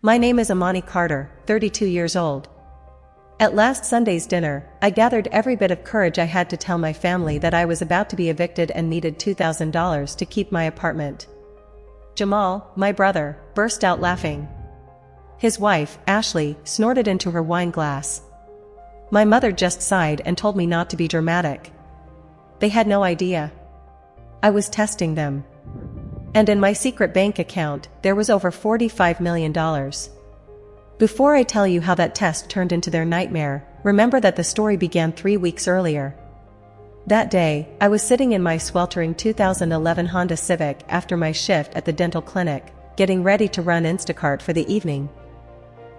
My name is Amani Carter, 32 years old. At last Sunday's dinner, I gathered every bit of courage I had to tell my family that I was about to be evicted and needed $2,000 to keep my apartment. Jamal, my brother, burst out laughing. His wife, Ashley, snorted into her wine glass. My mother just sighed and told me not to be dramatic. They had no idea. I was testing them. And in my secret bank account, there was over $45 million. Before I tell you how that test turned into their nightmare, remember that the story began 3 weeks earlier. That day, I was sitting in my sweltering 2011 Honda Civic after my shift at the dental clinic, getting ready to run Instacart for the evening.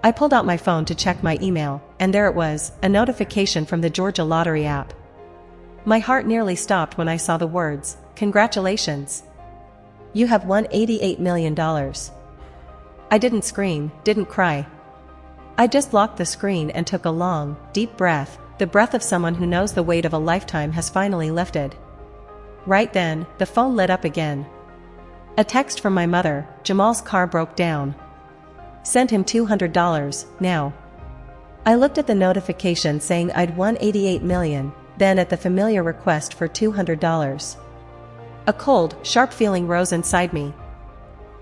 I pulled out my phone to check my email, and there it was, a notification from the Georgia Lottery app. My heart nearly stopped when I saw the words, "Congratulations! You have won $88 million. I didn't scream, didn't cry. I just locked the screen and took a long, deep breath, the breath of someone who knows the weight of a lifetime has finally lifted. Right then, the phone lit up again. A text from my mother, Jamal's car broke down. Send him $200, now. I looked at the notification saying I'd won $88 million, then at the familiar request for $200. A cold, sharp feeling rose inside me.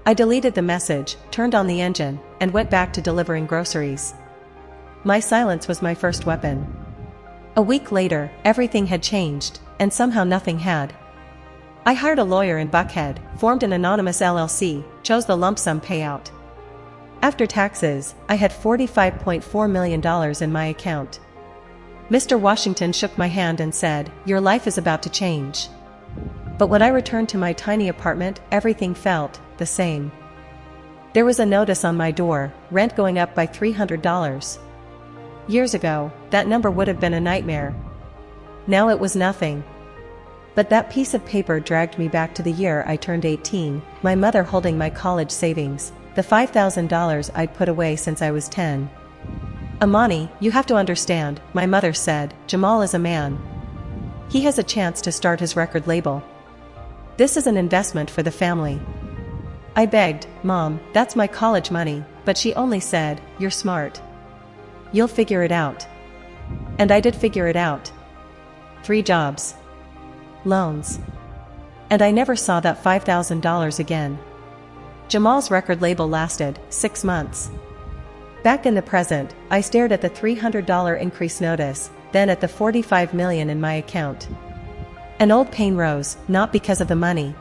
I deleted the message, turned on the engine, and went back to delivering groceries. My silence was my first weapon. A week later, everything had changed, and somehow nothing had. I hired a lawyer in Buckhead, formed an anonymous LLC, chose the lump sum payout. After taxes, I had $45.4 million in my account. Mr. Washington shook my hand and said, "Your life is about to change." But when I returned to my tiny apartment, everything felt the same. There was a notice on my door, rent going up by $300. Years ago, that number would have been a nightmare. Now it was nothing. But that piece of paper dragged me back to the year I turned 18, my mother holding my college savings, the $5,000 I'd put away since I was 10. "Amani, you have to understand," my mother said, "Jamal is a man. He has a chance to start his record label. This is an investment for the family." I begged, "Mom, that's my college money," but she only said, "You're smart. You'll figure it out." And I did figure it out. 3 jobs. Loans. And I never saw that $5,000 again. Jamal's record label lasted 6 months. Back in the present, I stared at the $300 increase notice, then at the $45 million in my account. An old pain rose, not because of the money.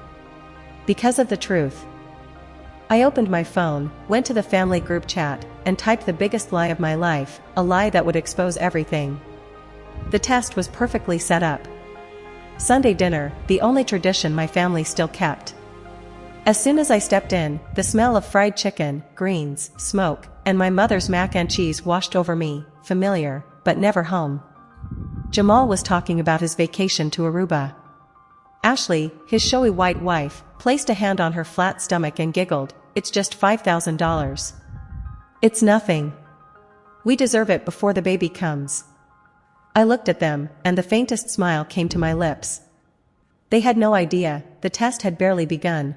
Because of the truth. I opened my phone, went to the family group chat, and typed the biggest lie of my life, a lie that would expose everything. The test was perfectly set up. Sunday dinner, the only tradition my family still kept. As soon as I stepped in, the smell of fried chicken, greens, smoke, and my mother's mac and cheese washed over me, familiar, but never home. Jamal was talking about his vacation to Aruba. Ashley, his showy white wife, placed a hand on her flat stomach and giggled, "It's just $5,000. It's nothing. We deserve it before the baby comes." I looked at them, and the faintest smile came to my lips. They had no idea, the test had barely begun.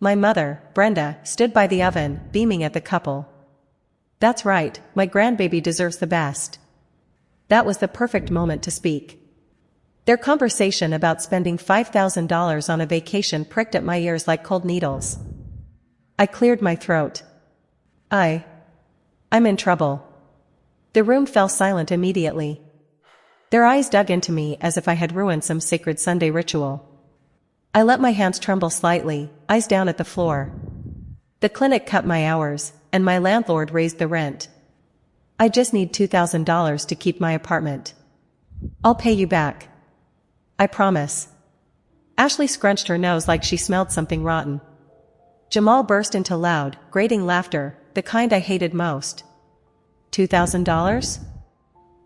My mother, Brenda, stood by the oven, beaming at the couple. "That's right, my grandbaby deserves the best." That was the perfect moment to speak. Their conversation about spending $5,000 on a vacation pricked at my ears like cold needles. I cleared my throat. I'm in trouble. The room fell silent immediately. Their eyes dug into me as if I had ruined some sacred Sunday ritual. I let my hands tremble slightly, eyes down at the floor. The clinic cut my hours, and my landlord raised the rent. I just need $2,000 to keep my apartment. I'll pay you back. I promise. Ashley scrunched her nose like she smelled something rotten. Jamal burst into loud, grating laughter, the kind I hated most. $2,000?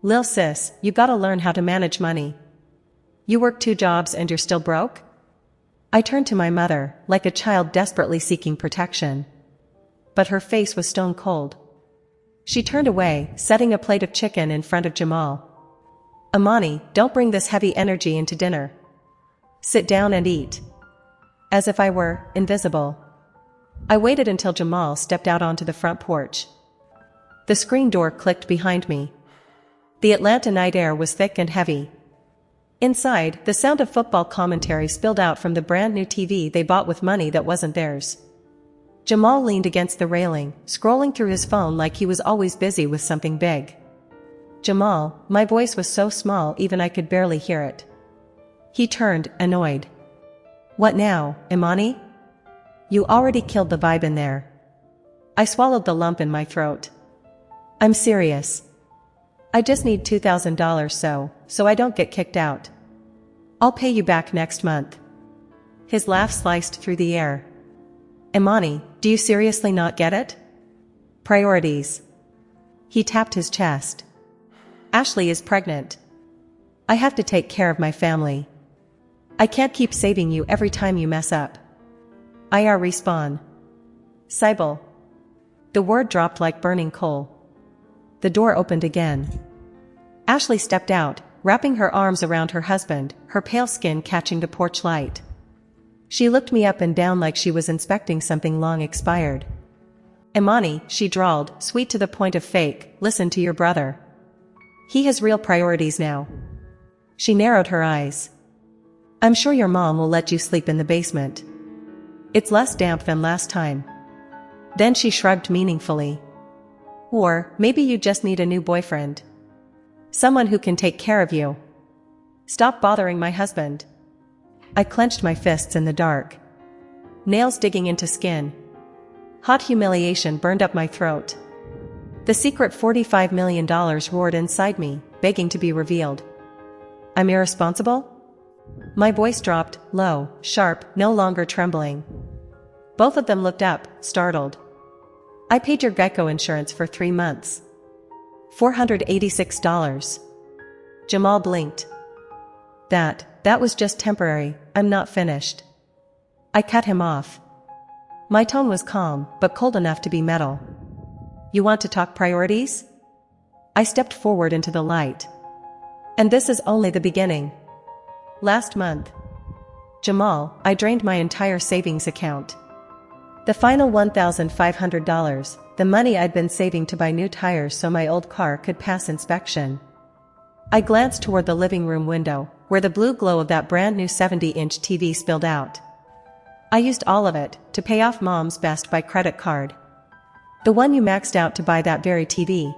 Lil sis, you gotta learn how to manage money. You work 2 jobs and you're still broke? I turned to my mother, like a child desperately seeking protection. But her face was stone cold. She turned away, setting a plate of chicken in front of Jamal. "Amani, don't bring this heavy energy into dinner. Sit down and eat." As if I were invisible. I waited until Jamal stepped out onto the front porch. The screen door clicked behind me. The Atlanta night air was thick and heavy. Inside, the sound of football commentary spilled out from the brand new TV they bought with money that wasn't theirs. Jamal leaned against the railing, scrolling through his phone like he was always busy with something big. Jamal, my voice was so small even I could barely hear it. He turned, annoyed. What now, Amani? You already killed the vibe in there. I swallowed the lump in my throat. I'm serious. I just need $2,000 so I don't get kicked out. I'll pay you back next month. His laugh sliced through the air. Amani, do you seriously not get it? Priorities. He tapped his chest. Ashley is pregnant. I have to take care of my family. I can't keep saving you every time you mess up. IR respawn. Sybil. The word dropped like burning coal. The door opened again. Ashley stepped out, wrapping her arms around her husband, her pale skin catching the porch light. She looked me up and down like she was inspecting something long expired. Amani, she drawled, sweet to the point of fake, listen to your brother. He has real priorities now. She narrowed her eyes. I'm sure your mom will let you sleep in the basement. It's less damp than last time. Then she shrugged meaningfully. Or, maybe you just need a new boyfriend. Someone who can take care of you. Stop bothering my husband. I clenched my fists in the dark. Nails digging into skin. Hot humiliation burned up my throat. The secret $45 million roared inside me, begging to be revealed. I'm irresponsible? My voice dropped, low, sharp, no longer trembling. Both of them looked up, startled. I paid your Geico insurance for 3 months. $486. Jamal blinked. That was just temporary, I'm not finished. I cut him off. My tone was calm, but cold enough to be metal. You want to talk priorities? I stepped forward into the light. And this is only the beginning. Last month. Jamal, I drained my entire savings account. The final $1,500, the money I'd been saving to buy new tires so my old car could pass inspection. I glanced toward the living room window, where the blue glow of that brand new 70-inch TV spilled out. I used all of it to pay off Mom's Best Buy credit card. The one you maxed out to buy that very TV.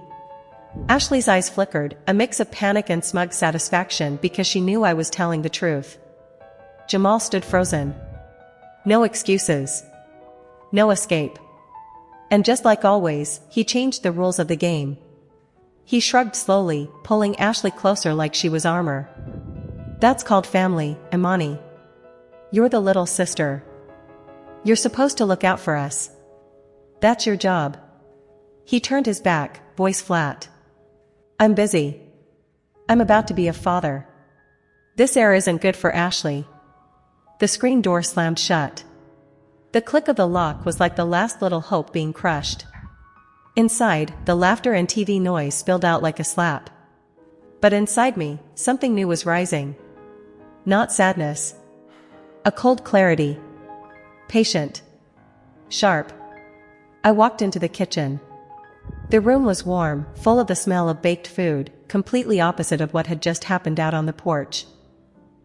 Ashley's eyes flickered, a mix of panic and smug satisfaction because she knew I was telling the truth. Jamal stood frozen. No excuses. No escape. And just like always, he changed the rules of the game. He shrugged slowly, pulling Ashley closer like she was armor. That's called family, Amani. You're the little sister. You're supposed to look out for us. That's your job. He turned his back, voice flat. I'm busy. I'm about to be a father. This air isn't good for Ashley. The screen door slammed shut. The click of the lock was like the last little hope being crushed. Inside, the laughter and TV noise spilled out like a slap. But inside me, something new was rising. Not sadness. A cold clarity. Patient. Sharp. I walked into the kitchen. The room was warm, full of the smell of baked food, completely opposite of what had just happened out on the porch.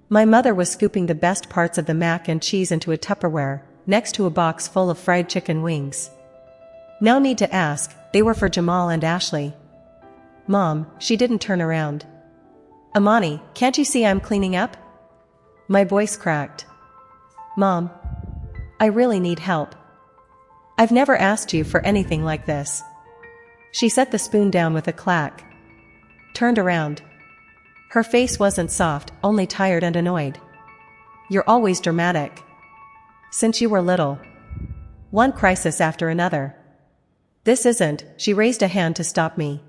My mother was scooping the best parts of the mac and cheese into a Tupperware, next to a box full of fried chicken wings. No need to ask, they were for Jamal and Ashley. Mom, she didn't turn around. Amani, can't you see I'm cleaning up? My voice cracked. Mom. I really need help. I've never asked you for anything like this. She set the spoon down with a clack. Turned around. Her face wasn't soft, only tired and annoyed. You're always dramatic. Since you were little. One crisis after another. This isn't, she raised a hand to stop me.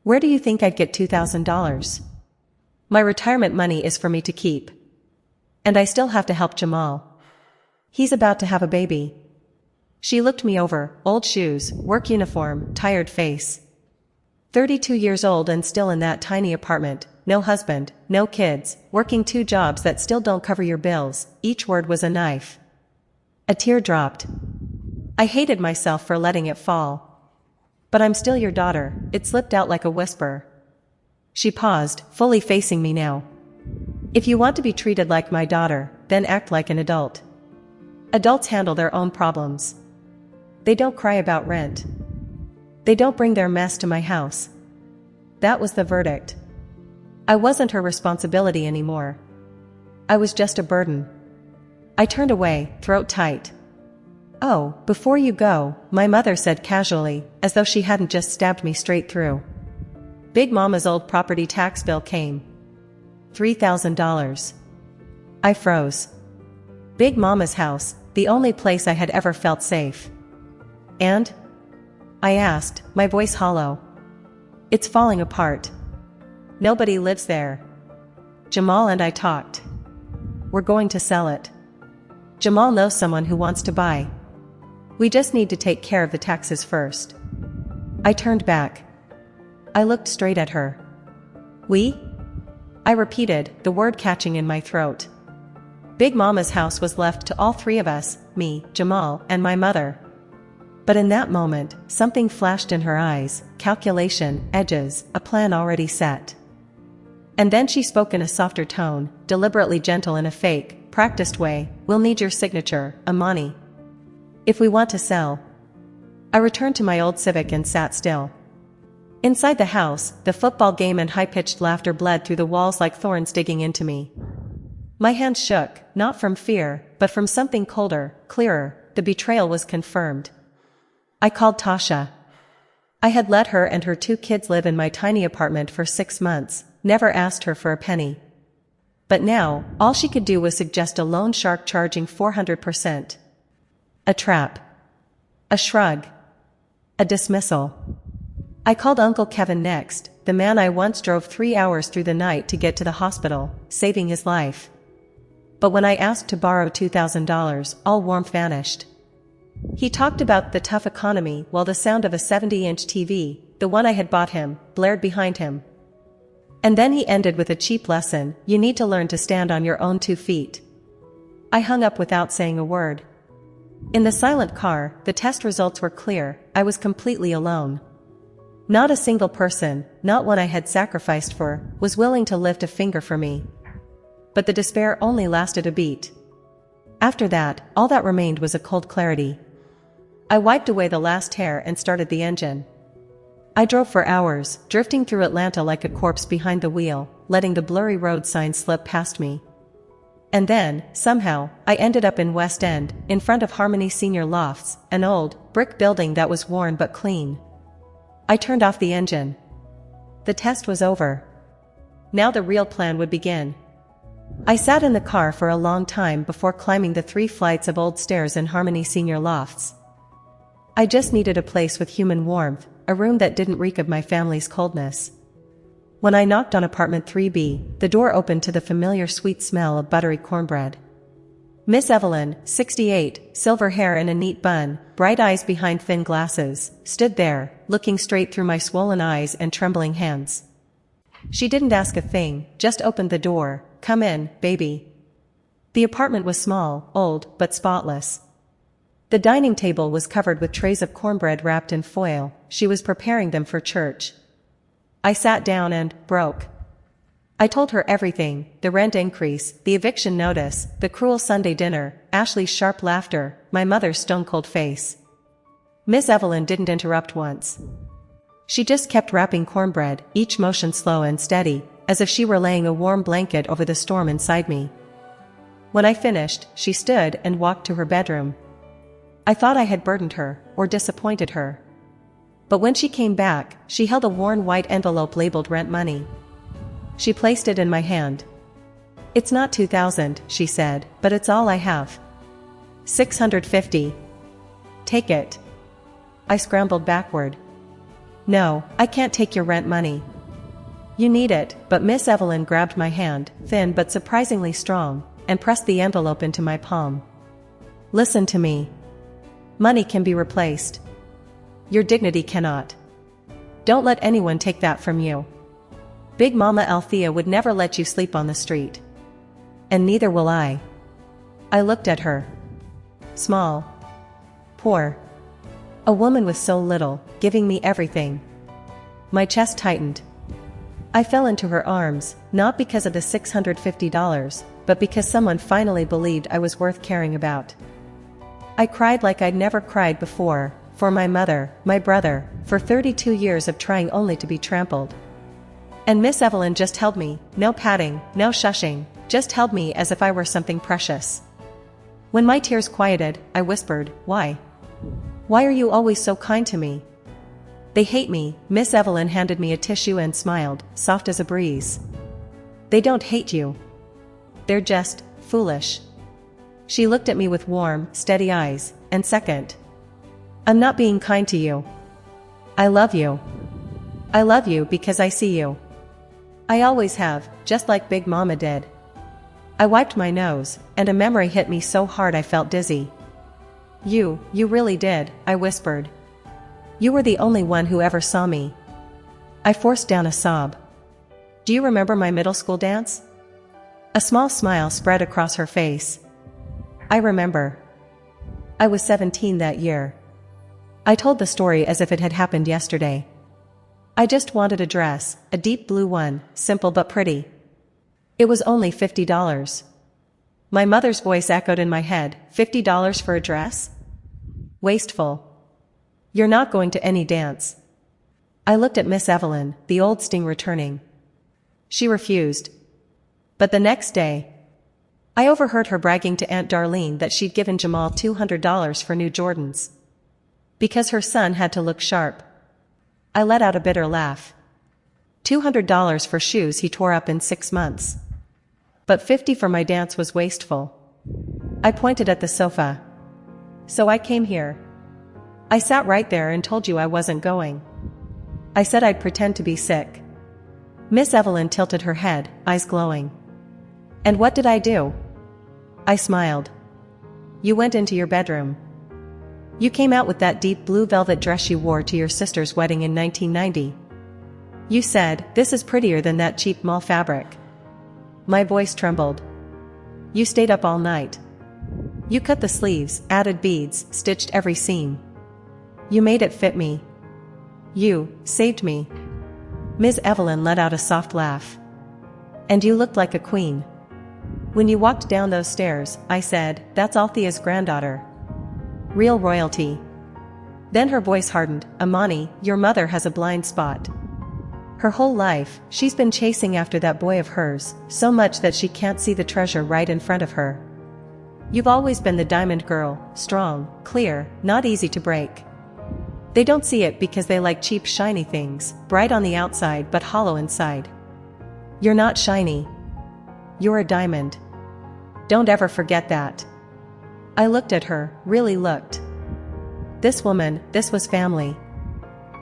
Where do you think I'd get $2,000? My retirement money is for me to keep. And I still have to help Jamal. He's about to have a baby. She looked me over, old shoes, work uniform, tired face. 32 years old and still in that tiny apartment, no husband, no kids, working 2 jobs that still don't cover your bills, each word was a knife. A tear dropped. I hated myself for letting it fall. But I'm still your daughter, it slipped out like a whisper. She paused, fully facing me now. If you want to be treated like my daughter, then act like an adult. Adults handle their own problems. They don't cry about rent. They don't bring their mess to my house. That was the verdict. I wasn't her responsibility anymore. I was just a burden. I turned away, throat tight. "Oh, before you go," my mother said casually, as though she hadn't just stabbed me straight through. Big Mama's old property tax bill came. $3,000. I froze. Big Mama's house, the only place I had ever felt safe. "And?" I asked, my voice hollow. "It's falling apart. Nobody lives there. Jamal and I talked. We're going to sell it. Jamal knows someone who wants to buy. We just need to take care of the taxes first." I turned back. I looked straight at her. "We?" I repeated, the word catching in my throat. Big Mama's house was left to all three of us, me, Jamal, and my mother. But in that moment, something flashed in her eyes, calculation, edges, a plan already set. And then she spoke in a softer tone, deliberately gentle in a fake, practiced way, "We'll need your signature, Amani. If we want to sell." I returned to my old Civic and sat still. Inside the house, the football game and high-pitched laughter bled through the walls like thorns digging into me. My hands shook, not from fear, but from something colder, clearer. The betrayal was confirmed. I called Tasha. I had let her and her 2 kids live in my tiny apartment for 6 months, never asked her for a penny. But now, all she could do was suggest a loan shark charging 400%. A trap. A shrug. A dismissal. I called Uncle Kevin next, the man I once drove 3 hours through the night to get to the hospital, saving his life. But when I asked to borrow $2,000, all warmth vanished. He talked about the tough economy while the sound of a 70-inch TV, the one I had bought him, blared behind him. And then he ended with a cheap lesson: "You need to learn to stand on your own 2 feet. I hung up without saying a word. In the silent car, the test results were clear. I was completely alone. Not a single person, not one I had sacrificed for, was willing to lift a finger for me. But the despair only lasted a beat. After that, all that remained was a cold clarity. I wiped away the last hair and started the engine. I drove for hours, drifting through Atlanta like a corpse behind the wheel, letting the blurry road signs slip past me. And then, somehow, I ended up in West End, in front of Harmony Senior Lofts, an old, brick building that was worn but clean. I turned off the engine. The test was over. Now the real plan would begin. I sat in the car for a long time before climbing the 3 flights of old stairs in Harmony Senior Lofts. I just needed a place with human warmth, a room that didn't reek of my family's coldness. When I knocked on apartment 3B, the door opened to the familiar sweet smell of buttery cornbread. Miss Evelyn, 68, silver hair in a neat bun, bright eyes behind thin glasses, stood there, looking straight through my swollen eyes and trembling hands. She didn't ask a thing, just opened the door. "Come in, baby." The apartment was small, old, but spotless. The dining table was covered with trays of cornbread wrapped in foil. She was preparing them for church. I sat down and broke. I told her everything: the rent increase, the eviction notice, the cruel Sunday dinner, Ashley's sharp laughter, my mother's stone-cold face. Miss Evelyn didn't interrupt once. She just kept wrapping cornbread, each motion slow and steady, as if she were laying a warm blanket over the storm inside me. When I finished, she stood and walked to her bedroom. I thought I had burdened her, or disappointed her. But when she came back, she held a worn white envelope labeled rent money. She placed it in my hand. "It's not $2,000, she said, "but it's all I have. $650. Take it." I scrambled backward. "No, I can't take your rent money. You need it," but Miss Evelyn grabbed my hand, thin but surprisingly strong, and pressed the envelope into my palm. "Listen to me. Money can be replaced. Your dignity cannot. Don't let anyone take that from you. Big Mama Althea would never let you sleep on the street. And neither will I." I looked at her. Small. Poor. A woman with so little, giving me everything. My chest tightened. I fell into her arms, not because of the $650, but because someone finally believed I was worth caring about. I cried like I'd never cried before, for my mother, my brother, for 32 years of trying only to be trampled. And Miss Evelyn just held me, no patting, no shushing, just held me as if I were something precious. When my tears quieted, I whispered, "Why? Why are you always so kind to me?" "They hate me." Miss Evelyn handed me a tissue and smiled, soft as a breeze. "They don't hate you. They're just foolish." She looked at me with warm, steady eyes, and second, "I'm not being kind to you. I love you. I love you because I see you. I always have, just like Big Mama did." I wiped my nose, and a memory hit me so hard I felt dizzy. You really did," I whispered. "You were the only one who ever saw me." I forced down a sob. "Do you remember my middle school dance?" A small smile spread across her face. "I remember. I was 17 that year." I told the story as if it had happened yesterday. "I just wanted a dress, a deep blue one, simple but pretty. It was only $50. My mother's voice echoed in my head, $50 for a dress? Wasteful. You're not going to any dance." I looked at Miss Evelyn, the old sting returning. She refused. But the next day, I overheard her bragging to Aunt Darlene that she'd given Jamal $200 for new Jordans. Because her son had to look sharp. I let out a bitter laugh. $200 for shoes he tore up in 6 months. But $50 for my dance was wasteful. I pointed at the sofa. "So I came here. I sat right there and told you I wasn't going. I said I'd pretend to be sick." Miss Evelyn tilted her head, eyes glowing. "And what did I do?" I smiled. "You went into your bedroom. You came out with that deep blue velvet dress you wore to your sister's wedding in 1990. You said, 'This is prettier than that cheap mall fabric.'" My voice trembled. "You stayed up all night. You cut the sleeves, added beads, stitched every seam. You made it fit me. You saved me." Miss Evelyn let out a soft laugh. "And you looked like a queen. When you walked down those stairs," I said, "that's Althea's granddaughter. Real royalty." Then her voice hardened, "Amani, your mother has a blind spot. Her whole life, she's been chasing after that boy of hers, so much that she can't see the treasure right in front of her. You've always been the diamond girl, strong, clear, not easy to break. They don't see it because they like cheap shiny things, bright on the outside but hollow inside. You're not shiny. You're a diamond. Don't ever forget that." I looked at her, really looked. This woman, this was family.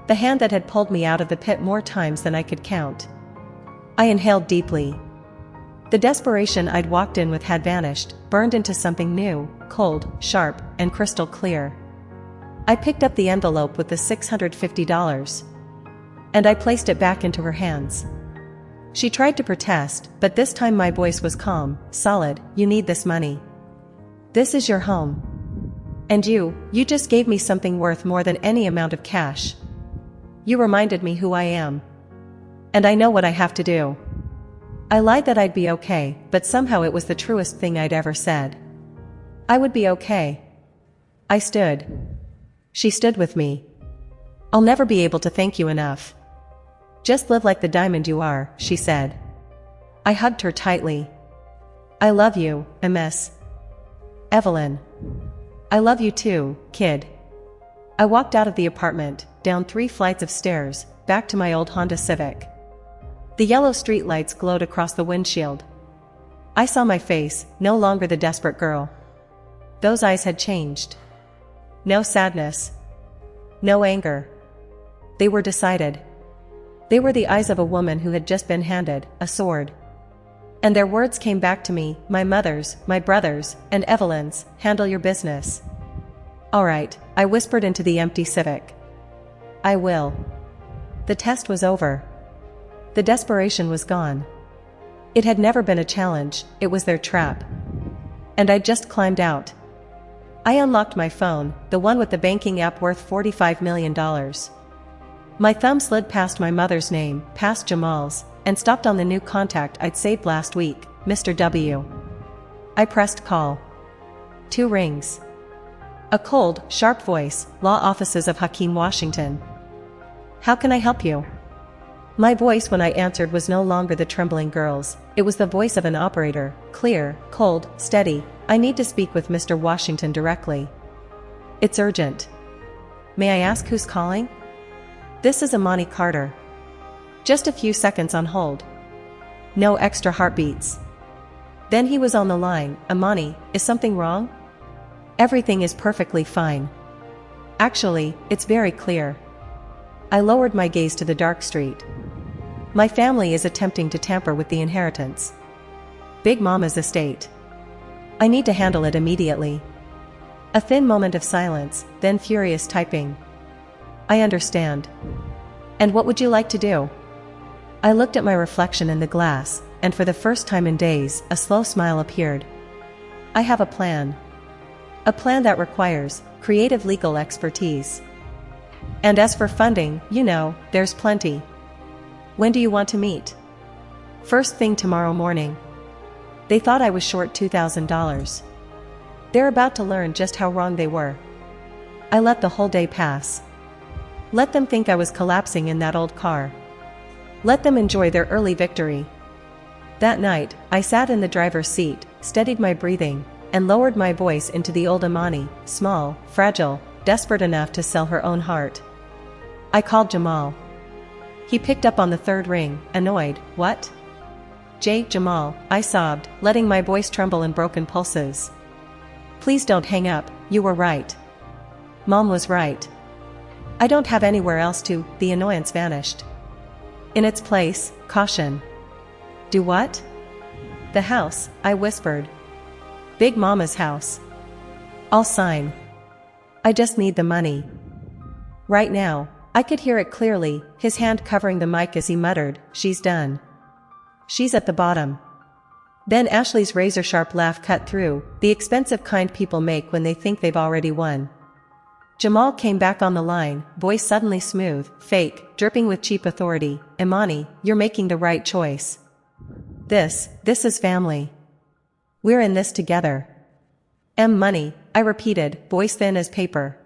The hand that had pulled me out of the pit more times than I could count. I inhaled deeply. The desperation I'd walked in with had vanished, burned into something new, cold, sharp, and crystal clear. I picked up the envelope with the $650. And I placed it back into her hands. She tried to protest, but this time my voice was calm, solid. "You need this money. This is your home. And you just gave me something worth more than any amount of cash. You reminded me who I am. And I know what I have to do." I lied that I'd be okay, but somehow it was the truest thing I'd ever said. I would be okay. I stood. She stood with me. "I'll never be able to thank you enough. Just live like the diamond you are," she said. I hugged her tightly. "I love you, Miss Evelyn. I love you too, kid." I walked out of the apartment, down 3 flights of stairs, back to my old Honda Civic. The yellow streetlights glowed across the windshield. I saw my face, no longer the desperate girl. Those eyes had changed. No sadness. No anger. They were decided. They were the eyes of a woman who had just been handed a sword. And their words came back to me, my mother's, my brother's, and Evelyn's, "Handle your business." "All right," I whispered into the empty Civic. "I will." The test was over. The desperation was gone. It had never been a challenge, it was their trap. And I just climbed out. I unlocked my phone, the one with the banking app worth $45 million. My thumb slid past my mother's name, past Jamal's, and stopped on the new contact I'd saved last week, Mr. W. I pressed call. 2 rings. A cold, sharp voice, law offices of Hakeem, Washington. How can I help you? My voice when I answered was no longer the trembling girl's, it was the voice of an operator, clear, cold, steady. I need to speak with Mr. Washington directly. It's urgent. May I ask who's calling? This is Amani Carter. Just a few seconds on hold. No extra heartbeats. Then he was on the line. Amani, is something wrong? Everything is perfectly fine. Actually, it's very clear. I lowered my gaze to the dark street. My family is attempting to tamper with the inheritance. Big Mama's estate. I need to handle it immediately. A thin moment of silence, then furious typing. I understand. And what would you like to do? I looked at my reflection in the glass, and for the first time in days, a slow smile appeared. I have a plan. A plan that requires creative legal expertise. And as for funding, you know, there's plenty. When do you want to meet? First thing tomorrow morning. They thought I was short $2,000. They're about to learn just how wrong they were. I let the whole day pass. Let them think I was collapsing in that old car. Let them enjoy their early victory. That night, I sat in the driver's seat, steadied my breathing, and lowered my voice into the old Amani, small, fragile, desperate enough to sell her own heart. I called Jamal. He picked up on the 3rd ring, annoyed. What? Jamal, I sobbed, letting my voice tremble in broken pulses. Please don't hang up, you were right. Mom was right. I don't have anywhere else to. The annoyance vanished. In its place, caution. Do what? The house, I whispered. Big Mama's house. I'll sign. I just need the money. Right now. I could hear it clearly, his hand covering the mic as he muttered, she's done. She's at the bottom. Then Ashley's razor-sharp laugh cut through, the expensive kind people make when they think they've already won. Jamal came back on the line, voice suddenly smooth, fake, dripping with cheap authority. Amani, you're making the right choice. This is family. We're in this together. Money, I repeated, voice thin as paper.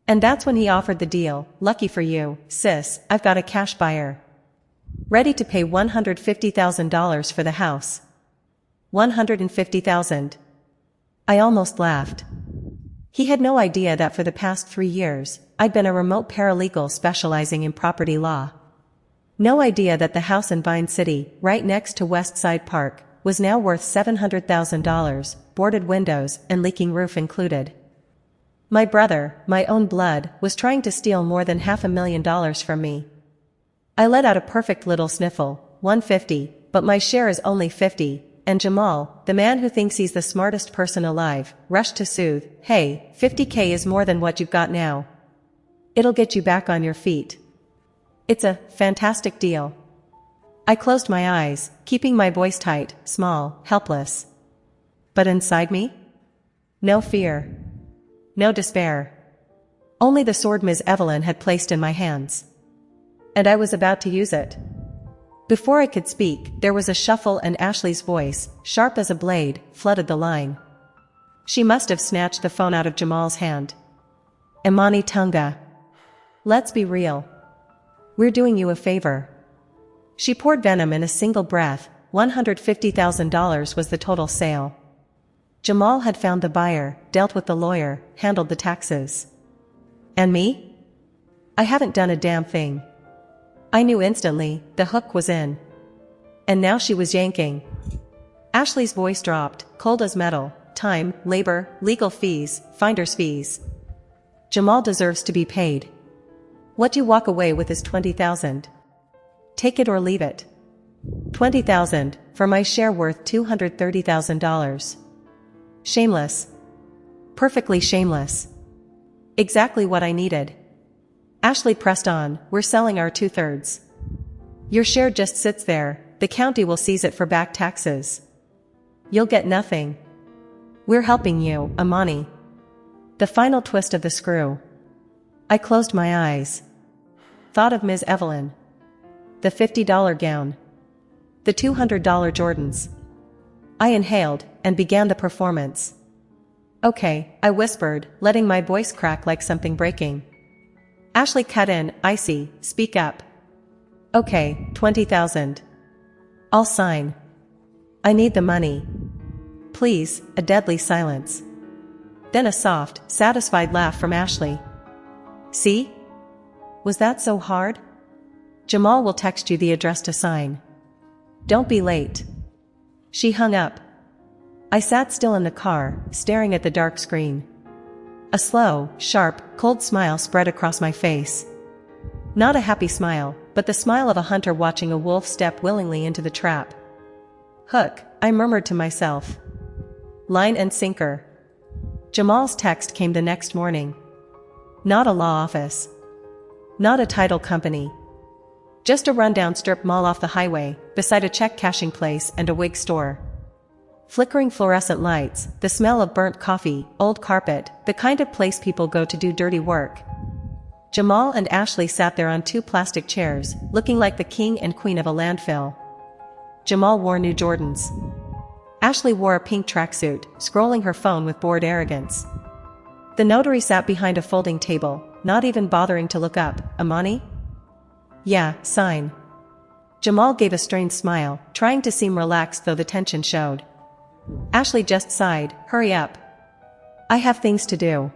And that's when he offered the deal. Lucky for you, sis, I've got a cash buyer. Ready to pay $150,000 for the house. $150,000. I almost laughed. He had no idea that for the past 3 years, I'd been a remote paralegal specializing in property law. No idea that the house in Vine City, right next to West Side Park, was now worth $700,000, boarded windows and leaking roof included. My brother, my own blood, was trying to steal more than $500,000 from me. I let out a perfect little sniffle. 150, but my share is only 50, and Jamal, the man who thinks he's the smartest person alive, rushed to soothe. Hey, 50K is more than what you've got now. It'll get you back on your feet. It's a fantastic deal. I closed my eyes, keeping my voice tight, small, helpless. But inside me? No fear. No despair. Only the sword Ms. Evelyn had placed in my hands. And I was about to use it. Before I could speak, there was a shuffle and Ashley's voice, sharp as a blade, flooded the line. She must have snatched the phone out of Jamal's hand. Amani Tunga. Let's be real. We're doing you a favor. She poured venom in a single breath. $150,000 was the total sale. Jamal had found the buyer, dealt with the lawyer, handled the taxes. And me? I haven't done a damn thing. I knew instantly, the hook was in. And now she was yanking. Ashley's voice dropped, cold as metal. Time, labor, legal fees, finder's fees. Jamal deserves to be paid. What you walk away with is $20,000. Take it or leave it. $20,000, for my share worth $230,000. Shameless. Perfectly shameless. Exactly what I needed. Ashley pressed on, we're selling our 2/3. Your share just sits there, the county will seize it for back taxes. You'll get nothing. We're helping you, Amani. The final twist of the screw. I closed my eyes. Thought of Ms. Evelyn. The $50 gown. The $200 Jordans. I inhaled and began the performance. Okay, I whispered, letting my voice crack like something breaking. Ashley cut in, icy, speak up. Okay, 20,000. I'll sign. I need the money. Please, a deadly silence. Then a soft, satisfied laugh from Ashley. See? Was that so hard? Jamal will text you the address to sign. Don't be late. She hung up. I sat still in the car, staring at the dark screen. A slow, sharp, cold smile spread across my face. Not a happy smile, but the smile of a hunter watching a wolf step willingly into the trap. Hook, I murmured to myself. Line and sinker. Jamal's text came the next morning. Not a law office. Not a title company. Just a rundown strip mall off the highway, beside a check cashing place and a wig store. Flickering fluorescent lights, the smell of burnt coffee, old carpet, the kind of place people go to do dirty work. Jamal and Ashley sat there on 2 plastic chairs, looking like the king and queen of a landfill. Jamal wore new Jordans. Ashley wore a pink tracksuit, scrolling her phone with bored arrogance. The notary sat behind a folding table, not even bothering to look up. Amani? Yeah, sign. Jamal gave a strained smile, trying to seem relaxed though the tension showed. Ashley just sighed, hurry up. I have things to do.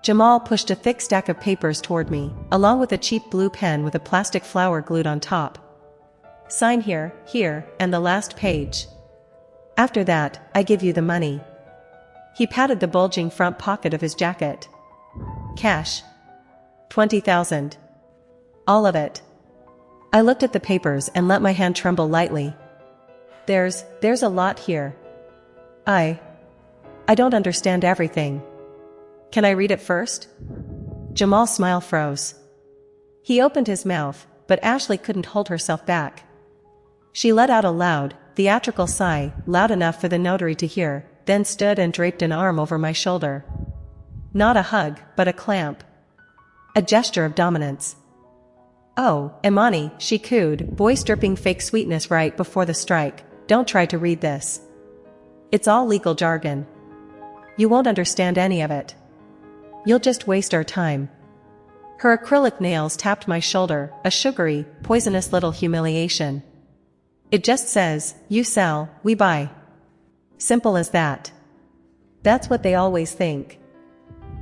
Jamal pushed a thick stack of papers toward me, along with a cheap blue pen with a plastic flower glued on top. Sign here, here, and the last page. After that, I give you the money. He patted the bulging front pocket of his jacket. Cash. 20,000. All of it. I looked at the papers and let my hand tremble lightly. There's a lot here. I don't understand everything. Can I read it first? Jamal's smile froze. He opened his mouth, but Ashley couldn't hold herself back. She let out a loud, theatrical sigh, loud enough for the notary to hear, then stood and draped an arm over my shoulder. Not a hug, but a clamp. A gesture of dominance. Oh, Amani, she cooed, voice dripping fake sweetness right before the strike. Don't try to read this. It's all legal jargon. You won't understand any of it. You'll just waste our time. Her acrylic nails tapped my shoulder, a sugary, poisonous little humiliation. It just says, you sell, we buy. Simple as that. That's what they always think.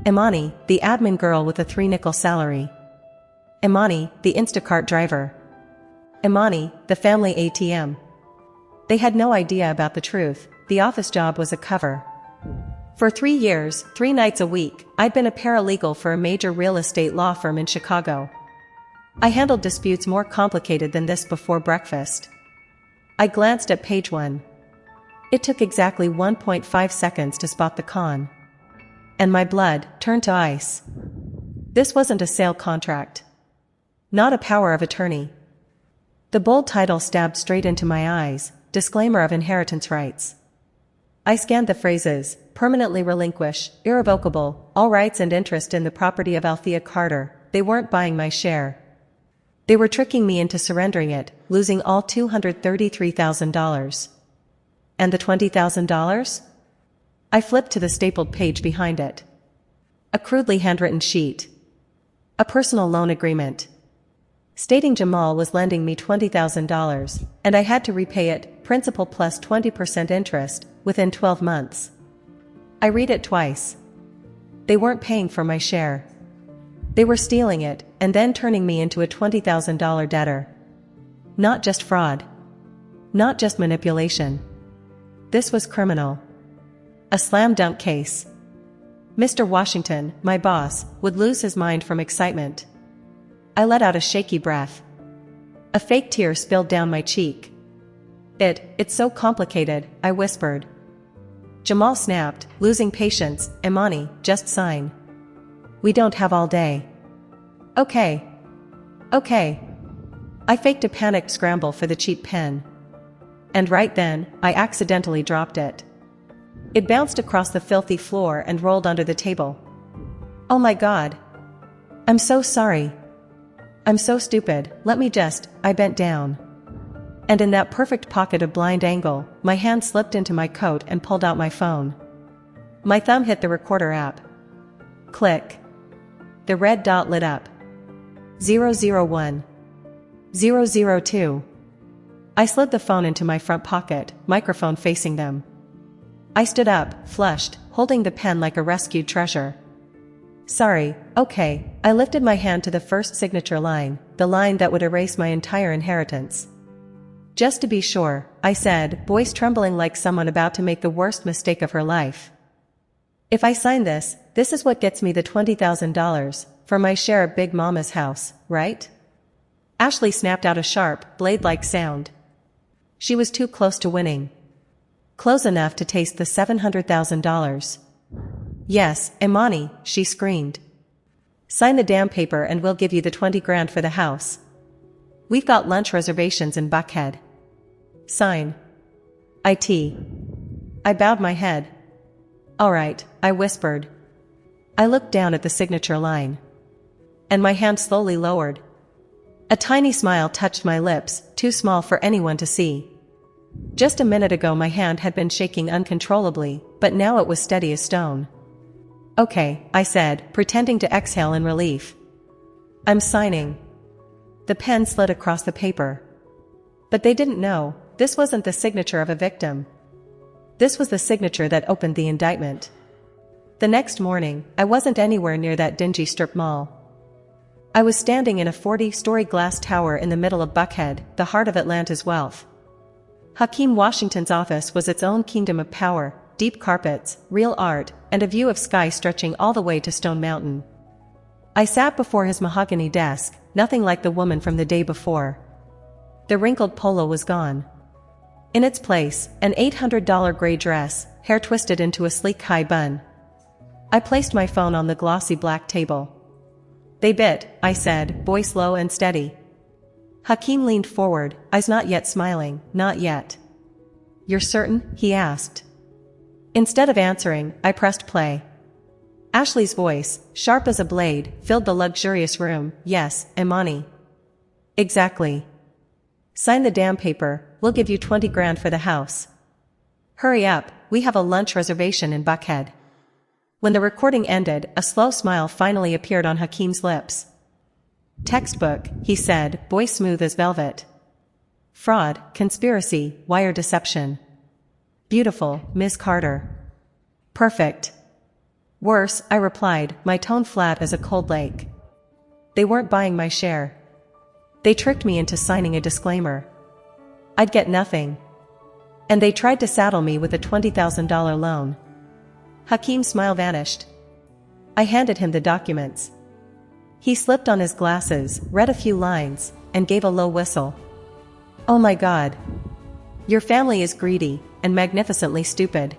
Amani, the admin girl with a 3-nickel salary. Amani, the Instacart driver. Amani, the family ATM. They had no idea about the truth. The office job was a cover. For 3 years, 3 nights a week, I'd been a paralegal for a major real estate law firm in Chicago. I handled disputes more complicated than this before breakfast. I glanced at page 1. It took exactly 1.5 seconds to spot the con. And my blood turned to ice. This wasn't a sale contract. Not a power of attorney. The bold title stabbed straight into my eyes, disclaimer of inheritance rights. I scanned the phrases, permanently relinquish, irrevocable, all rights and interest in the property of Althea Carter. They weren't buying my share. They were tricking me into surrendering it, losing all $233,000. And the $20,000? I flipped to the stapled page behind it. A crudely handwritten sheet. A personal loan agreement. Stating Jamal was lending me $20,000, and I had to repay it, principal plus 20% interest, within 12 months. I read it twice. They weren't paying for my share. They were stealing it, and then turning me into a $20,000 debtor. Not just fraud. Not just manipulation. This was criminal. A slam dunk case. Mr. Washington, my boss, would lose his mind from excitement. I let out a shaky breath. A fake tear spilled down my cheek. It's so complicated, I whispered. Jamal snapped, losing patience. Amani, just sign. We don't have all day. Okay. I faked a panicked scramble for the cheap pen. And right then, I accidentally dropped it. It bounced across the filthy floor and rolled under the table, Oh my God. I'm so sorry. I'm so stupid, I bent down. And in that perfect pocket of blind angle, my hand slipped into my coat and pulled out my phone. My thumb hit the recorder app. Click. The red dot lit up. 001. 002. I slid the phone into my front pocket, microphone facing them. I stood up, flushed, holding the pen like a rescued treasure. Sorry, okay. I lifted my hand to the first signature line, the line that would erase my entire inheritance. Just to be sure, I said, voice trembling like someone about to make the worst mistake of her life. If I sign this, this is what gets me the $20,000 for my share of Big Mama's house, right? Ashley snapped out a sharp, blade-like sound. She was too close to winning. Close enough to taste the $700,000. Yes, Amani, she screamed. Sign the damn paper and we'll give you the 20 grand for the house. We've got lunch reservations in Buckhead. Sign. IT. I bowed my head. All right, I whispered. I looked down at the signature line. And my hand slowly lowered. A tiny smile touched my lips, too small for anyone to see. Just a minute ago my hand had been shaking uncontrollably, but now it was steady as stone. Okay, I said, pretending to exhale in relief. I'm signing. The pen slid across the paper. But they didn't know, this wasn't the signature of a victim. This was the signature that opened the indictment. The next morning, I wasn't anywhere near that dingy strip mall. I was standing in a 40-story glass tower in the middle of Buckhead, the heart of Atlanta's wealth. Hakeem Washington's office was its own kingdom of power, deep carpets, real art, and a view of sky stretching all the way to Stone Mountain. I sat before his mahogany desk, nothing like the woman from the day before. The wrinkled polo was gone. In its place, an $800 gray dress, hair twisted into a sleek high bun. I placed my phone on the glossy black table. They bit, I said, voice low and steady. Hakeem leaned forward, eyes not yet smiling, not yet. You're certain? He asked. Instead of answering, I pressed play. Ashley's voice, sharp as a blade, filled the luxurious room. Yes, Amani. Exactly. Sign the damn paper, we'll give you 20 grand for the house. Hurry up, we have a lunch reservation in Buckhead. When the recording ended, a slow smile finally appeared on Hakeem's lips. Textbook, he said, voice smooth as velvet. Fraud, conspiracy, wire deception. Beautiful, Miss Carter. Perfect. Worse, I replied, my tone flat as a cold lake. They weren't buying my share. They tricked me into signing a disclaimer. I'd get nothing. And they tried to saddle me with a $20,000 loan. Hakeem's smile vanished. I handed him the documents. He slipped on his glasses, read a few lines, and gave a low whistle. Oh my God. Your family is greedy, and magnificently stupid.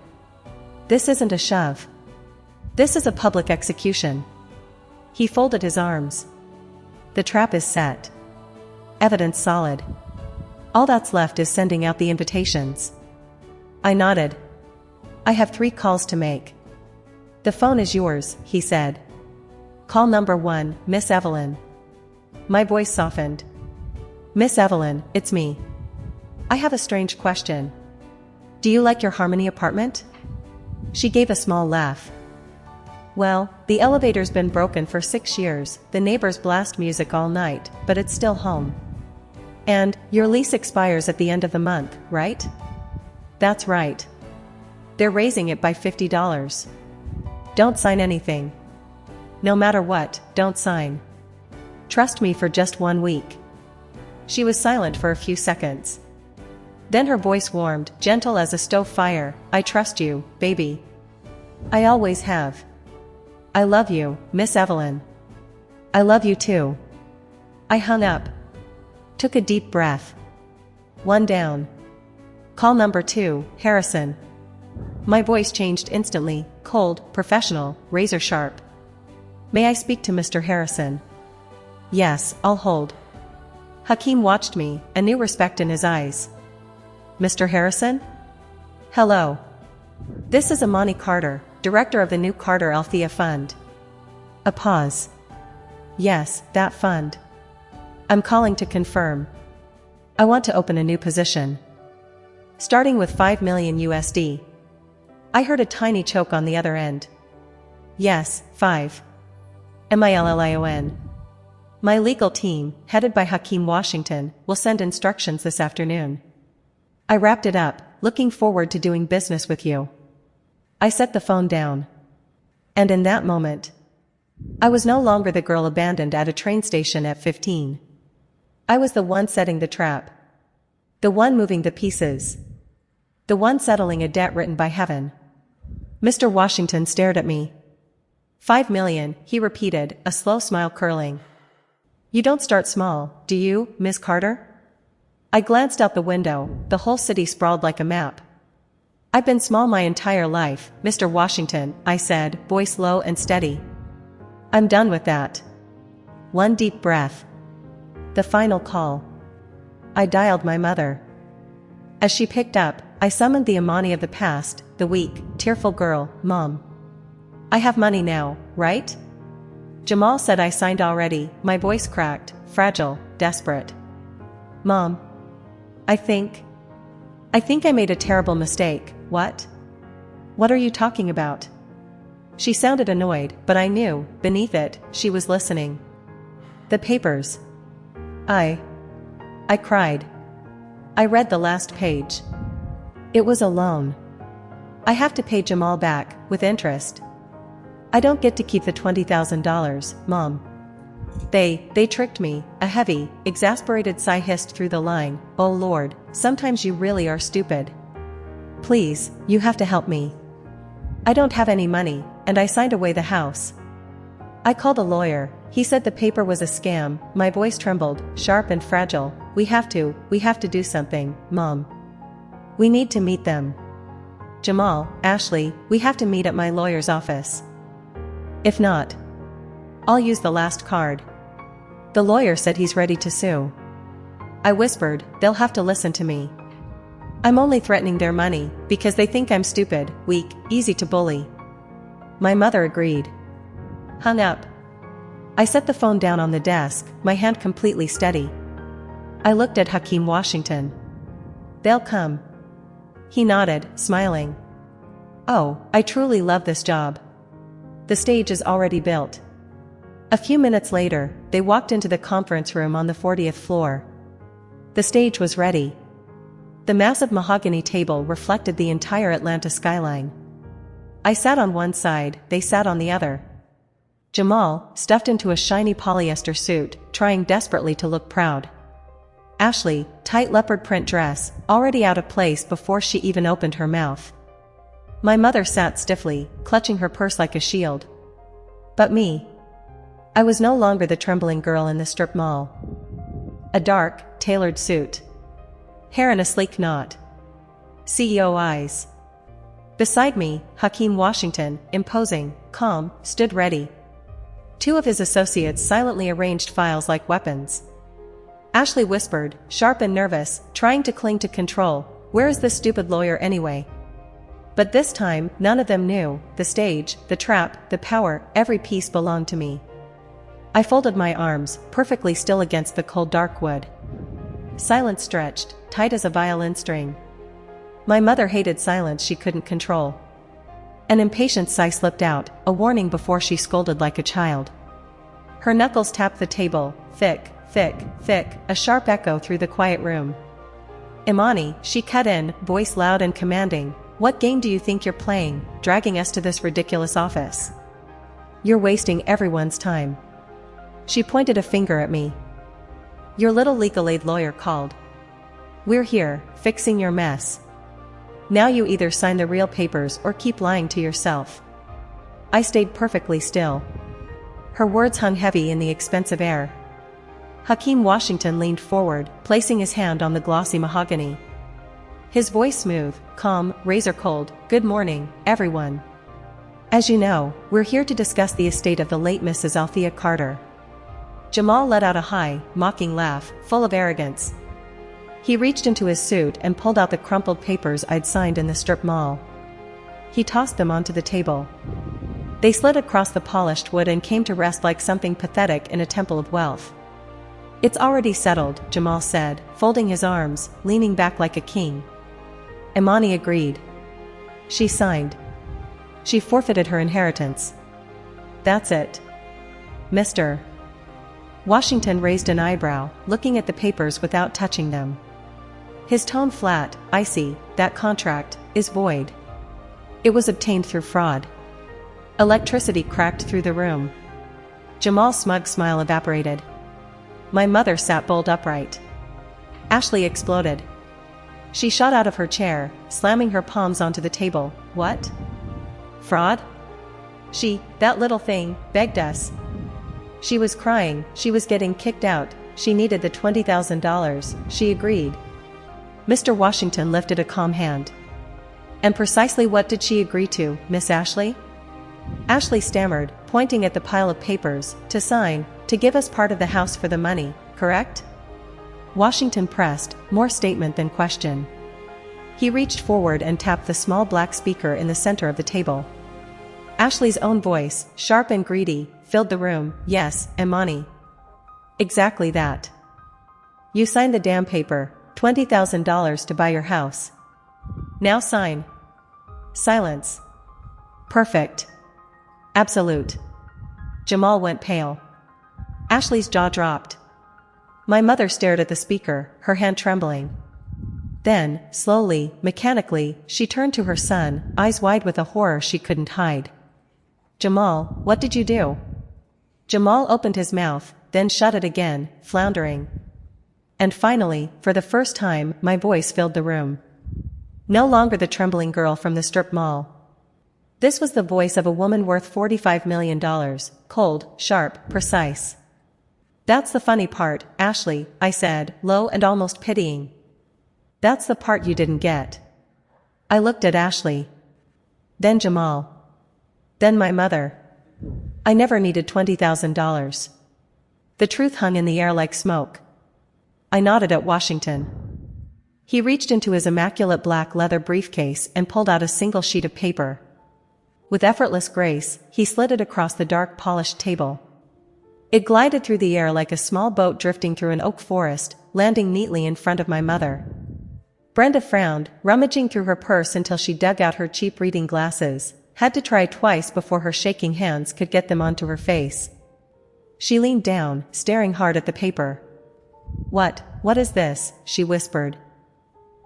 This isn't a shove. This is a public execution. He folded his arms. The trap is set. Evidence solid. All that's left is sending out the invitations. I nodded. I have 3 calls to make. The phone is yours, he said. Call number 1, Miss Evelyn. My voice softened. Miss Evelyn, it's me. I have a strange question. Do you like your Harmony apartment? She gave a small laugh. Well, the elevator's been broken for 6 years, the neighbors blast music all night, but it's still home. And, your lease expires at the end of the month, right? That's right. They're raising it by $50. Don't sign anything. No matter what, don't sign. Trust me for just 1 week. She was silent for a few seconds. Then her voice warmed, gentle as a stove fire. I trust you, baby. I always have. I love you, Miss Evelyn. I love you too. I hung up. Took a deep breath. 1 down. Call number 2, Harrison. My voice changed instantly, cold, professional, razor sharp. May I speak to Mr. Harrison? Yes, I'll hold. Hakeem watched me, a new respect in his eyes. Mr. Harrison? Hello. This is Amani Carter, director of the new Carter Althea Fund. A pause. Yes, that fund. I'm calling to confirm. I want to open a new position. Starting with 5 million USD. I heard a tiny choke on the other end. Yes, 5 million. My legal team, headed by Hakeem Washington, will send instructions this afternoon. I wrapped it up, looking forward to doing business with you. I set the phone down. And in that moment, I was no longer the girl abandoned at a train station at 15. I was the one setting the trap. The one moving the pieces. The one settling a debt written by heaven. Mr. Washington stared at me. 5 million, he repeated, a slow smile curling. You don't start small, do you, Miss Carter? I glanced out the window, the whole city sprawled like a map. I've been small my entire life, Mr. Washington, I said, voice low and steady. I'm done with that. One deep breath. The final call. I dialed my mother. As she picked up, I summoned the Amani of the past, the weak, tearful girl, Mom. I have money now, right? Jamal said I signed already, my voice cracked, fragile, desperate. Mom. I think I made a terrible mistake. What? What are you talking about? She sounded annoyed, but I knew, beneath it, she was listening. The papers. I cried. I read the last page. It was a loan. I have to pay Jamal back, with interest. I don't get to keep the $20,000, Mom. They tricked me, a heavy, exasperated sigh hissed through the line. Oh Lord, sometimes you really are stupid. Please, you have to help me. I don't have any money, and I signed away the house. I called a lawyer, he said the paper was a scam, my voice trembled, sharp and fragile. We have to do something, Mom. We need to meet them. Jamal, Ashley, we have to meet at my lawyer's office. If not, I'll use the last card. The lawyer said he's ready to sue. I whispered, they'll have to listen to me. I'm only threatening their money, because they think I'm stupid, weak, easy to bully. My mother agreed. Hung up. I set the phone down on the desk, my hand completely steady. I looked at Hakeem Washington. They'll come. He nodded, smiling. Oh, I truly love this job. The stage is already built. A few minutes later, they walked into the conference room on the 40th floor. The stage was ready. The massive mahogany table reflected the entire Atlanta skyline. I sat on one side, they sat on the other. Jamal, stuffed into a shiny polyester suit, trying desperately to look proud. Ashley, tight leopard print dress, already out of place before she even opened her mouth. My mother sat stiffly, clutching her purse like a shield. But me. I was no longer the trembling girl in the strip mall. A dark, tailored suit. Hair in a sleek knot. CEO eyes. Beside me, Hakeem Washington, imposing, calm, stood ready. Two of his associates silently arranged files like weapons. Ashley whispered, sharp and nervous, trying to cling to control, where is this stupid lawyer anyway? But this time, none of them knew, the stage, the trap, the power, every piece belonged to me. I folded my arms, perfectly still against the cold dark wood. Silence stretched, tight as a violin string. My mother hated silence she couldn't control. An impatient sigh slipped out, a warning before she scolded like a child. Her knuckles tapped the table, thick, thick, thick, a sharp echo through the quiet room. Amani, she cut in, voice loud and commanding, what game do you think you're playing, dragging us to this ridiculous office? You're wasting everyone's time. She pointed a finger at me. Your little legal aid lawyer called. We're here, fixing your mess. Now you either sign the real papers or keep lying to yourself. I stayed perfectly still. Her words hung heavy in the expensive air. Hakeem Washington leaned forward, placing his hand on the glossy mahogany. His voice smooth, calm, razor cold, good morning, everyone. As you know, we're here to discuss the estate of the late Mrs. Althea Carter. Jamal let out a high, mocking laugh, full of arrogance. He reached into his suit and pulled out the crumpled papers I'd signed in the strip mall. He tossed them onto the table. They slid across the polished wood and came to rest like something pathetic in a temple of wealth. "It's already settled," Jamal said, folding his arms, leaning back like a king. Amani agreed. She signed. She forfeited her inheritance. "That's it. Mr. Washington raised an eyebrow, looking at the papers without touching them. His tone flat. "I see, that contract is void. It was obtained through fraud." Electricity cracked through the room. Jamal's smug smile evaporated. My mother sat bolt upright. Ashley exploded. She shot out of her chair, slamming her palms onto the table. "What? Fraud? That little thing, begged us. She was crying, she was getting kicked out, she needed the $20,000, she agreed." Mr. Washington lifted a calm hand. "And precisely what did she agree to, Miss Ashley?" Ashley stammered, pointing at the pile of papers. "To sign, to give us part of the house for the money, correct?" Washington pressed, more statement than question. He reached forward and tapped the small black speaker in the center of the table. Ashley's own voice, sharp and greedy, filled the room. "Yes, Amani. Exactly that. You signed the damn paper, $20,000 to buy your house. Now sign." Silence. "Perfect. Absolute." Jamal went pale. Ashley's jaw dropped. My mother stared at the speaker, her hand trembling. Then, slowly, mechanically, she turned to her son, eyes wide with a horror she couldn't hide. "Jamal, what did you do?" Jamal opened his mouth, then shut it again, floundering. And finally, for the first time, my voice filled the room. No longer the trembling girl from the strip mall. This was the voice of a woman worth $45 million, cold, sharp, precise. "That's the funny part, Ashley," I said, low and almost pitying. "That's the part you didn't get." I looked at Ashley. Then Jamal. Then my mother. I never needed $20,000. The truth hung in the air like smoke. I nodded at Washington. He reached into his immaculate black leather briefcase and pulled out a single sheet of paper. With effortless grace, he slid it across the dark polished table. It glided through the air like a small boat drifting through an oak forest, landing neatly in front of my mother. Brenda frowned, rummaging through her purse until she dug out her cheap reading glasses, had to try twice before her shaking hands could get them onto her face. She leaned down, staring hard at the paper. What is this?" she whispered.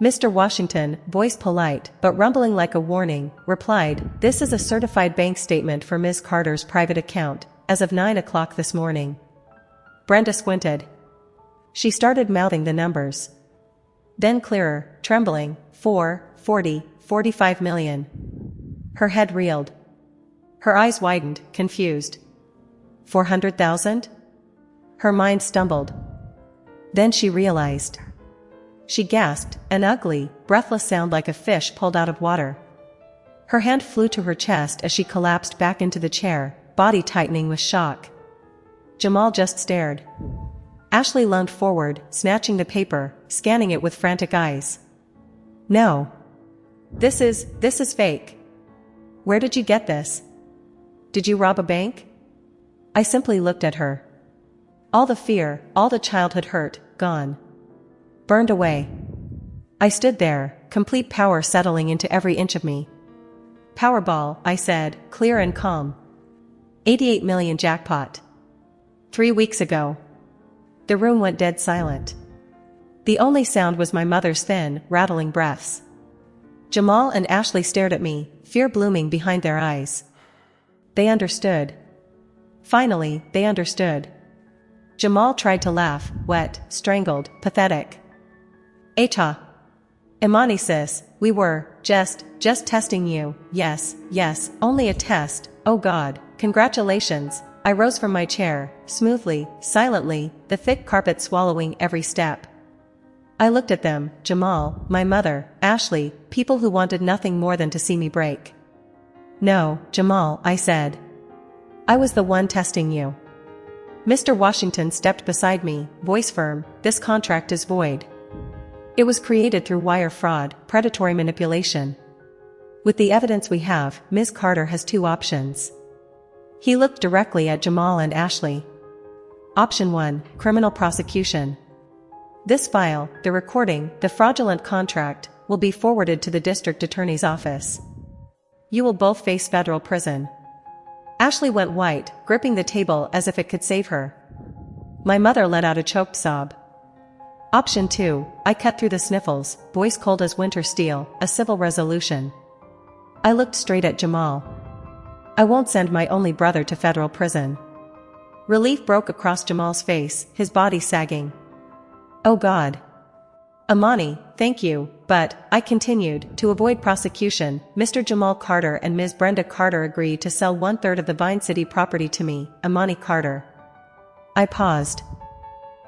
Mr. Washington, voice polite, but rumbling like a warning, replied, "This is a certified bank statement for Ms. Carter's private account, as of 9 o'clock this morning." Brenda squinted. She started mouthing the numbers. Then clearer, trembling, 45 million. Her head reeled. Her eyes widened, confused. 400,000? Her mind stumbled. Then she realized. She gasped, an ugly, breathless sound like a fish pulled out of water. Her hand flew to her chest as she collapsed back into the chair, body tightening with shock. Jamal just stared. Ashley leaned forward, snatching the paper, scanning it with frantic eyes. "No. This is fake. Where did you get this? Did you rob a bank?" I simply looked at her. All the fear, all the childhood hurt, gone. Burned away. I stood there, complete power settling into every inch of me. "Powerball," I said, clear and calm. 88 million jackpot. 3 weeks ago. The room went dead silent. The only sound was my mother's thin, rattling breaths. Jamal and Ashley stared at me, fear blooming behind their eyes. They understood. Finally, they understood. Jamal tried to laugh, wet, strangled, pathetic. "Acha. Amani sis, we were just testing you. Yes, only a test. Oh God, congratulations." I rose from my chair, smoothly, silently, the thick carpet swallowing every step. I looked at them, Jamal, my mother, Ashley, people who wanted nothing more than to see me break. "No, Jamal," I said. "I was the one testing you." Mr. Washington stepped beside me, voice firm. "This contract is void. It was created through wire fraud, predatory manipulation. With the evidence we have, Ms. Carter has 2 options. He looked directly at Jamal and Ashley. Option 1, criminal prosecution. This file, the recording, the fraudulent contract, will be forwarded to the district attorney's office. You will both face federal prison. Ashley went white, gripping the table as if it could save her. My mother let out a choked sob. Option 2, I cut through the sniffles, voice cold as winter steel, a civil resolution. I looked straight at Jamal. I won't send my only brother to federal prison. Relief broke across Jamal's face, his body sagging. Oh God. Amani, thank you, but, I continued, to avoid prosecution, Mr. Jamal Carter and Ms. Brenda Carter agreed to sell 1/3 of the Vine City property to me, Amani Carter. I paused.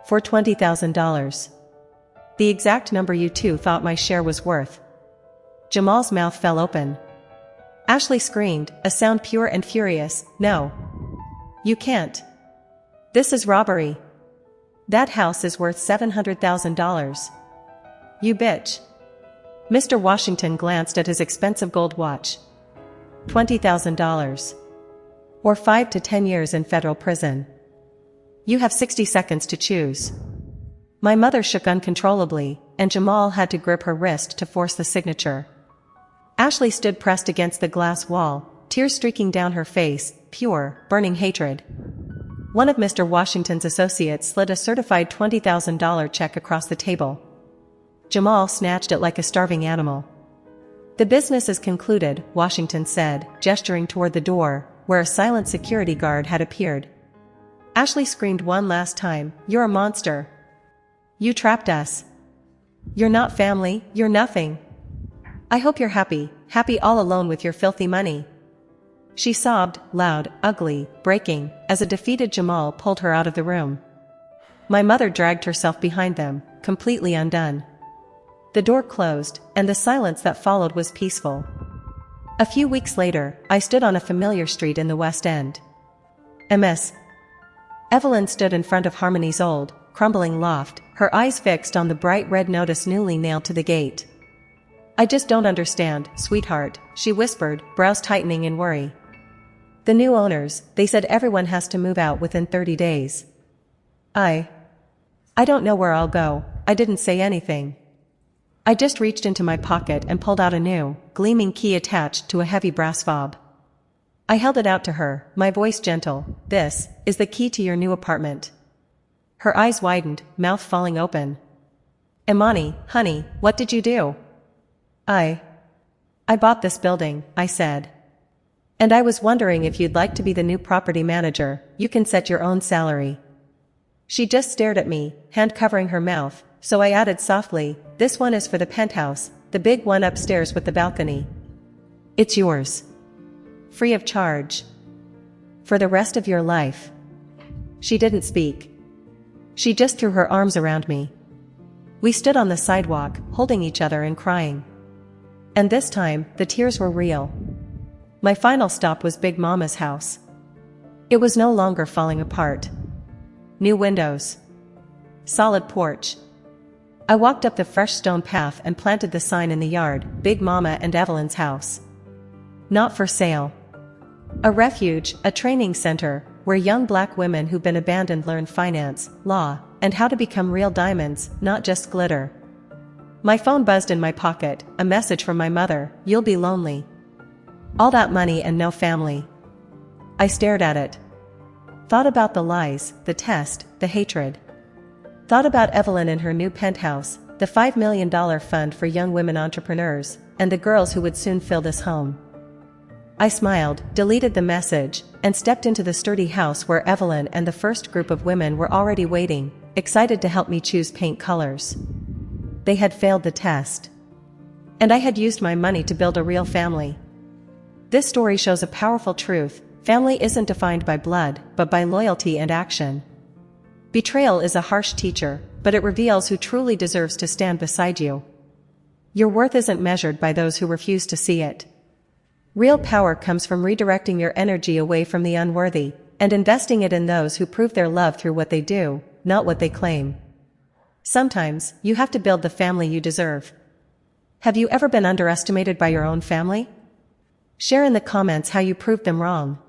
For $20,000. The exact number you two thought my share was worth. Jamal's mouth fell open. Ashley screamed, a sound pure and furious, no. You can't. This is robbery. That house is worth $700,000. You bitch. Mr. Washington glanced at his expensive gold watch. $20,000. Or 5 to 10 years in federal prison. You have 60 seconds to choose. My mother shook uncontrollably, and Jamal had to grip her wrist to force the signature. Ashley stood pressed against the glass wall, tears streaking down her face, pure, burning hatred. One of Mr. Washington's associates slid a certified $20,000 check across the table. Jamal snatched it like a starving animal. The business is concluded, Washington said, gesturing toward the door, where a silent security guard had appeared. Ashley screamed one last time, you're a monster. You trapped us. You're not family, you're nothing. I hope you're happy all alone with your filthy money. She sobbed, loud, ugly, breaking, as a defeated Jamal pulled her out of the room. My mother dragged herself behind them, completely undone. The door closed, and the silence that followed was peaceful. A few weeks later, I stood on a familiar street in the West End. Ms. Evelyn stood in front of Harmony's old, crumbling loft, her eyes fixed on the bright red notice newly nailed to the gate. I just don't understand, sweetheart, she whispered, brows tightening in worry. The new owners, they said everyone has to move out within 30 days. I don't know where I'll go, I didn't say anything. I just reached into my pocket and pulled out a new, gleaming key attached to a heavy brass fob. I held it out to her, my voice gentle. This is the key to your new apartment. Her eyes widened, mouth falling open. Amani, honey, what did you do? I bought this building, I said. And I was wondering if you'd like to be the new property manager, you can set your own salary. She just stared at me, hand covering her mouth, so I added softly, this one is for the penthouse, the big one upstairs with the balcony. It's yours. Free of charge. For the rest of your life. She didn't speak. She just threw her arms around me. We stood on the sidewalk, holding each other and crying. And this time, the tears were real. My final stop was Big Mama's house. It was no longer falling apart. New windows. Solid porch. I walked up the fresh stone path and planted the sign in the yard, Big Mama and Evelyn's house. Not for sale. A refuge, a training center, where young black women who've been abandoned learn finance, law, and how to become real diamonds, not just glitter. My phone buzzed in my pocket, a message from my mother, you'll be lonely. All that money and no family. I stared at it. Thought about the lies, the test, the hatred. Thought about Evelyn in her new penthouse, the $5 million fund for young women entrepreneurs, and the girls who would soon fill this home. I smiled, deleted the message, and stepped into the sturdy house where Evelyn and the first group of women were already waiting, excited to help me choose paint colors. They had failed the test. And I had used my money to build a real family. This story shows a powerful truth, family isn't defined by blood, but by loyalty and action. Betrayal is a harsh teacher, but it reveals who truly deserves to stand beside you. Your worth isn't measured by those who refuse to see it. Real power comes from redirecting your energy away from the unworthy, and investing it in those who prove their love through what they do, not what they claim. Sometimes, you have to build the family you deserve. Have you ever been underestimated by your own family? Share in the comments how you proved them wrong.